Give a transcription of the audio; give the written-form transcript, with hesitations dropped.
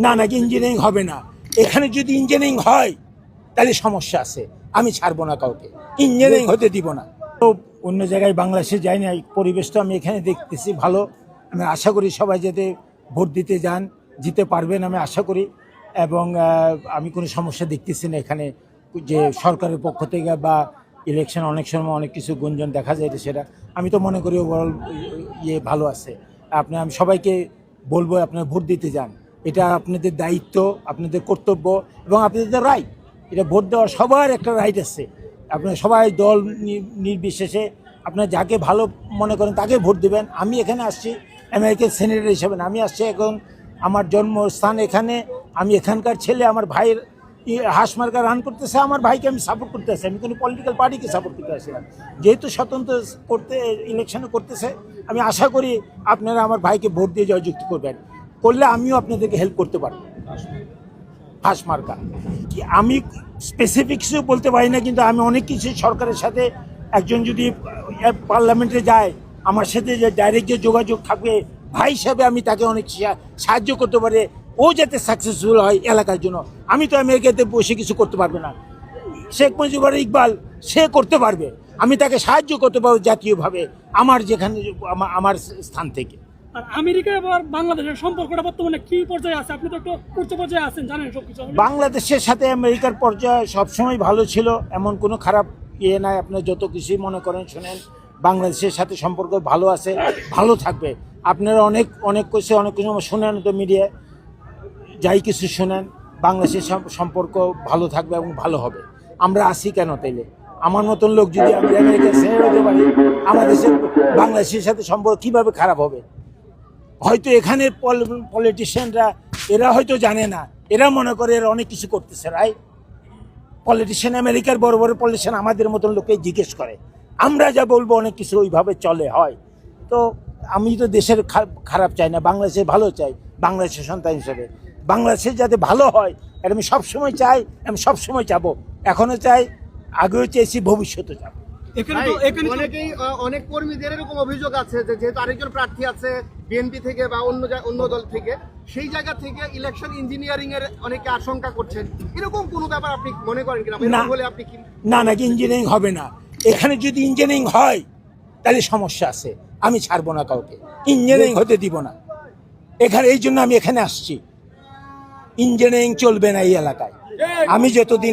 না নাকি ইঞ্জিনিয়ারিং হবে না। এখানে যদি ইঞ্জিনিয়ারিং হয় তাহলে সমস্যা আছে, আমি ছাড়বো না কাউকে, ইঞ্জিনিয়ারিং হতে দিব না। তো অন্য জায়গায় বাংলাদেশে যাই না, এই পরিবেশটা আমি এখানে দেখতেছি ভালো। আমি আশা করি সবাই যাতে ভোট দিতে যান, জিতে পারবেন আমি আশা করি। এবং আমি কোনো সমস্যা দেখতেছি না এখানে, যে সরকারের পক্ষ থেকে বা ইলেকশন অনেক সময় অনেক কিছু গুঞ্জন দেখা যায়, সেটা আমি তো মনে করি ওভারঅল ভালো আছে। আমি সবাইকে বলবো আপনারা ভোট দিতে যান, এটা আপনাদের দায়িত্ব, আপনাদের কর্তব্য এবং আপনাদের রাইট। এটা ভোট দেওয়ার সবার একটা রাইট আছে। আপনারা সবাই দল নির্বিশেষে আপনারা যাকে ভালো মনে করেন তাকে ভোট দেবেন। আমি এখানে আসছি আমেরিকান সেনেটর হিসেবে না, আমি আসছি এখন আমার জন্মস্থান এখানে, আমি এখানকার ছেলে, আমার ভাইয়ের হাঁস মার্কা রান করতেছে, আমার ভাইকে আমি সাপোর্ট করতে আসি, আমি কোনো পলিটিক্যাল পার্টিকে সাপোর্ট করতে আসি না। যেহেতু স্বতন্ত্র করতে ইলেকশনে করতেছে, আমি আশা করি আপনারা আমার ভাইকে ভোট দিয়ে জয়যুক্ত করলে আমিও আপনাদেরকে হেল্প করতে পারবো। হাঁস মার্কা কি আমি স্পেসিফিক্সও বলতে পারি না, কিন্তু আমি অনেক কিছু সরকারের সাথে, একজন যদি পার্লামেন্টে যায় আমার সাথে যে ডাইরেক্ট যে যোগাযোগ থাকবে, ভাই হিসাবে আমি তাকে অনেক সাহায্য করতে পারি, ও যাতে সাকসেসফুল হয় এলাকার জন্য। আমি তো আমেরিকাতে বসে কিছু করতে পারবে না, শেখ মুজিবুর ইকবাল সে করতে পারবে, আমি তাকে সাহায্য করতে পারবো জাতীয়ভাবে আমার যেখানে আমার স্থান থেকে। আর আমেরিকা আর বাংলাদেশের সম্পর্কটা বর্তমানে কি পর্যায়ে আছে? আপনি তো একটু উচ্চ পর্যায়ে আছেন, জানেন সবকিছু। বাংলাদেশের সাথে আমেরিকার পর্যায়ে সবসময় ভালো ছিল, এমন কোনো খারাপ নাই। আপনার যত কিছুই মনে করেন শোনেন, বাংলাদেশের সাথে সম্পর্ক ভালো আছে, ভালো থাকবে। আপনারা অনেক অনেক কিছু শোনেন তো মিডিয়ায়, যাই কিছু শোনেন, বাংলাদেশের সম্পর্ক ভালো থাকবে এবং ভালো হবে। আমরা আসি কেন তাইলে? আমার মতন লোক যদি আমি আমেরিকা ছেড়ে হতে পারি, আমাদের বাংলাদেশের সাথে সম্পর্ক কীভাবে খারাপ হবে? হয়তো এখানের পলিটিশিয়ানরা এরা হয়তো জানে না, এরা মনে করে এরা অনেক কিছু করতেছে, রাইট? পলিটিশিয়ান আমেরিকার বড় বড় পলিটিশিয়ান আমাদের মতন লোককে জিজ্ঞেস করে, আমরা যা বলবো অনেক কিছু ওইভাবে চলে হয়। তো আমি তো দেশের খারাপ চাই না, বাংলাদেশের ভালো চাই। বাংলাদেশের সন্তান হিসেবে বাংলাদেশের যাতে ভালো হয় এটা আমি সবসময় চাই, আমি সবসময় চাবো, এখনো চাই, আগেও চেয়েছি, ভবিষ্যতে চাবো। অনেকেই অনেক কর্মীদের এরকম অভিযোগ আছে যে যেহেতু আরেকজন প্রার্থী আছে বিএনপি থেকে বা অন্য দল থেকে, সেই জায়গা থেকে ইলেকশন ইঞ্জিনিয়ারিং এর অনেকে আশঙ্কা করছেন, এরকম কোনো ব্যাপার আপনি মনে করেন কিনা? বলে আপনি কি না নাকি ইঞ্জিনিয়ারিং হবে না? এখানে যদি ইঞ্জিনিয়ারিং হয় তাহলে সমস্যা আছে, আমি ছাড়বো না কাউকে, ইঞ্জিনিয়ারিং হতে দিব না এখানে। এই জন্য আমি এখানে আসছি, ইঞ্জিনিয়ারিং চলবে না এই এলাকায়। আমি যতদিন